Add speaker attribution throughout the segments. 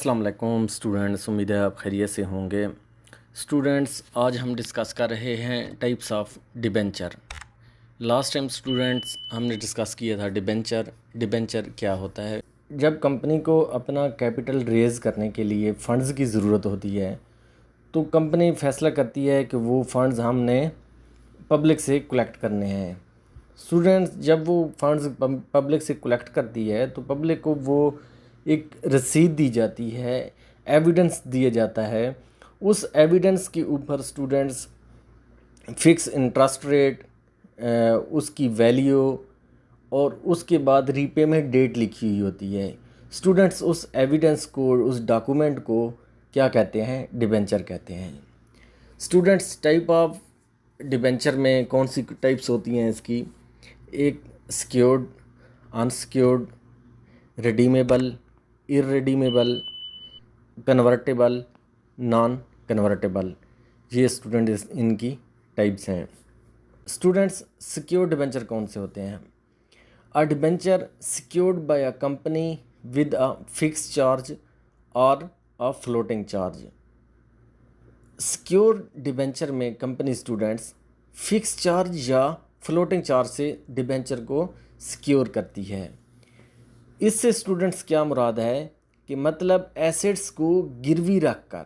Speaker 1: अस्सलाम वालेकुम स्टूडेंट्स, उम्मीद है आप खैरियत से होंगे। स्टूडेंट्स, आज हम डिस्कस कर रहे हैं types of debenture. Last time students हमने डिस्कस किया था डिबेंचर। डिबेंचर क्या होता है? जब कंपनी को अपना कैपिटल रेज़ करने के लिए फ़ंड्स की ज़रूरत होती है तो कंपनी फ़ैसला करती है कि वो फ़ंड्स हमने पब्लिक से कलेक्ट करने हैं। स्टूडेंट्स, जब वो फंड्स पब्लिक से कलेक्ट करती है तो पब्लिक को वो एक रसीद दी जाती है, एविडेंस दिया जाता है। उस एविडेंस के ऊपर स्टूडेंट्स फिक्स इंटरेस्ट रेट, उसकी वैल्यू और उसके बाद रीपेमेंट डेट लिखी हुई होती है। स्टूडेंट्स, उस एविडेंस को, उस डॉक्यूमेंट को क्या कहते हैं? डिबेंचर कहते हैं। स्टूडेंट्स, टाइप ऑफ डिबेंचर में कौन सी टाइप्स होती हैं इसकी? एक secured, unsecured, redeemable, irredeemable, convertible, non convertible. ये स्टूडेंट इनकी टाइप्स हैं। स्टूडेंट्स, सिक्योर्ड डिबेंचर कौन से होते हैं? A debenture secured by a company with a fix charge और a floating charge. Secure debenture में कंपनी स्टूडेंट्स फिक्स चार्ज या फ्लोटिंग चार्ज से डिबेंचर को सिक्योर करती है। इससे स्टूडेंट्स क्या मुराद है कि मतलब एसेट्स को गिरवी रख कर।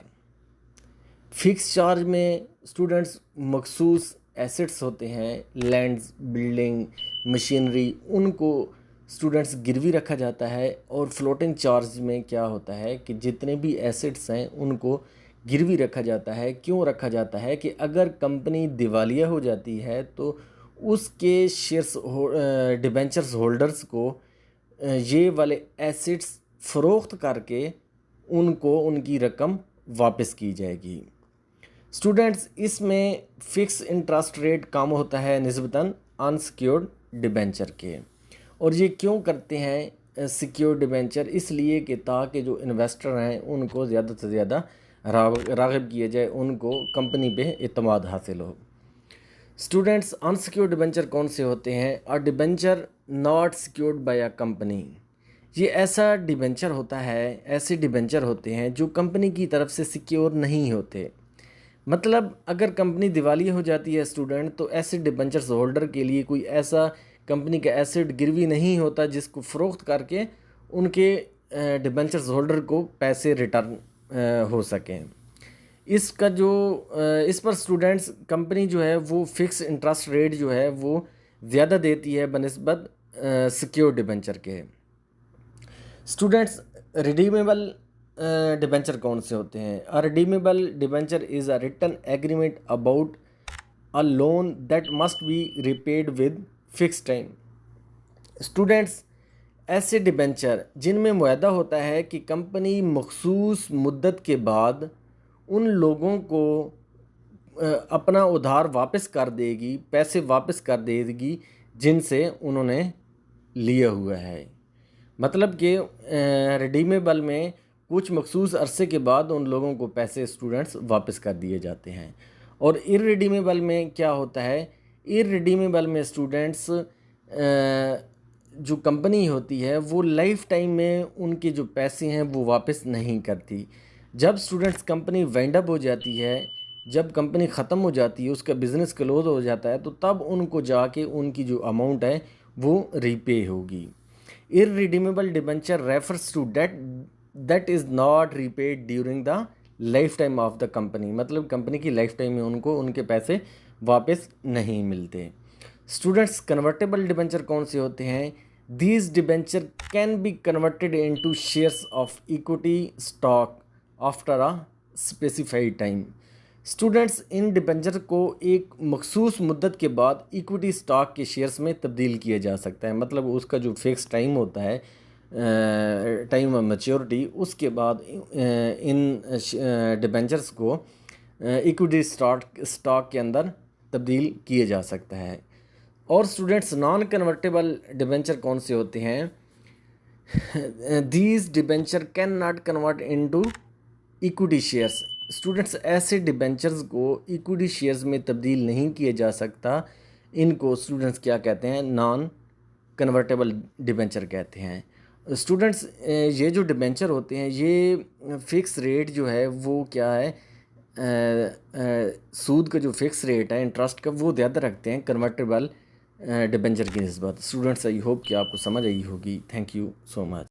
Speaker 1: फिक्स चार्ज में स्टूडेंट्स मखसूस एसेट्स होते हैं, लैंड्स, बिल्डिंग, मशीनरी, उनको स्टूडेंट्स गिरवी रखा जाता है। और फ्लोटिंग चार्ज में क्या होता है कि जितने भी एसेट्स हैं उनको गिरवी रखा जाता है। क्यों रखा जाता है? कि अगर कंपनी दिवालिया हो जाती है तो उसके शेयर्स डिबेंचर्स होल्डर्स को ये वाले एसेट्स फ़रोख्त करके उनको उनकी रकम वापस की जाएगी। स्टूडेंट्स, इसमें फ़िक्स इंटरेस्ट रेट कम होता है निस्बतन अनसिक्योर्ड डिबेंचर के। और ये क्यों करते हैं सिक्योर्ड डिबेंचर? इसलिए कि ताकि जो इन्वेस्टर हैं उनको ज़्यादा से ज़्यादा राग़िब किया जाए, उनको कंपनी पे इत्मीनान हासिल हो। स्टूडेंट्स, अनसिक्योर्ड डिबेंचर कौन से होते हैं? A debenture not secured by a company. ये ऐसा डिबेंचर होता है, ऐसे डिबेंचर होते हैं जो कंपनी की तरफ से सिक्योर नहीं होते। मतलब अगर कंपनी दिवालिया हो जाती है स्टूडेंट, तो ऐसे डिबेंचर्स होल्डर के लिए कोई ऐसा कंपनी का एसेट गिरवी नहीं होता जिसको फ़रोख्त करके उनके डिबेंचर्स होल्डर को पैसे रिटर्न हो सकें। इसका जो इस पर स्टूडेंट्स कंपनी जो है वो फिक्स इंटरेस्ट रेट जो है वो ज़्यादा देती है बनिस्बत सिक्योर डिबेंचर के। स्टूडेंट्स, रिडीमेबल डिबेंचर कौन से होते हैं? A redeemable debenture is a written agreement about a loan that must be repaid with fix time. Students, ऐसे डिबेंचर जिनमें मुआहदा होता है कि कंपनी मखसूस मुद्दत के बाद उन लोगों को अपना उधार वापस कर देगी, पैसे वापस कर देगी जिनसे उन्होंने लिया हुआ है। मतलब कि रिडीमेबल में कुछ मखसूस अरसे के बाद उन लोगों को पैसे स्टूडेंट्स वापस कर दिए जाते हैं। और इररिडीमेबल में क्या होता है? इररिडीमेबल में स्टूडेंट्स जो कंपनी होती है वो लाइफ टाइम में उनके जो पैसे हैं वो वापस नहीं करती। जब स्टूडेंट्स कंपनी वाइंड अप हो जाती है, जब कंपनी ख़त्म हो जाती है, उसका बिज़नेस क्लोज हो जाता है, तो तब उनको जाके उनकी जो अमाउंट है वो रीपे होगी। Irredeemable debenture refers to debt that is not repaid during the lifetime of the company. मतलब कंपनी की लाइफ टाइम में उनको उनके पैसे वापस नहीं मिलते। स्टूडेंट्स, कन्वर्टेबल डिबेंचर कौन से होते हैं? These debenture can be converted into shares of equity stock after a specified time. Students, in debenture को एक मखसूस मुद्दत के बाद इक्विटी स्टॉक के शेयर्स में तब्दील किया जा सकता है। मतलब उसका जो फिक्स टाइम होता है, टाइम ऑफ मैच्योरिटी, उसके बाद इन डिबेंचर्स को इक्विटी स्टॉक के अंदर तब्दील किया जा सकता है। और स्टूडेंट्स, नॉन कन्वर्टेबल डिबेंचर कौन से होते हैं? These debenture can not convert into equity shares. Students, ऐसे डिबेंचर्स को इक्विटी शेयर्स में तब्दील नहीं किया जा सकता। इनको स्टूडेंट्स क्या कहते हैं? नॉन कन्वर्टेबल डिबेंचर कहते हैं। स्टूडेंट्स ये जो डिबेंचर होते हैं ये फ़िक्स रेट जो है वो क्या है, सूद का जो फ़िक्स रेट है इंटरेस्ट का वो ज़्यादा रखते हैं कन्वर्टेबल डिबेंचर की निस्बत। स्टूडेंट्स आई होप कि आपको समझ आई होगी। Thank you so much.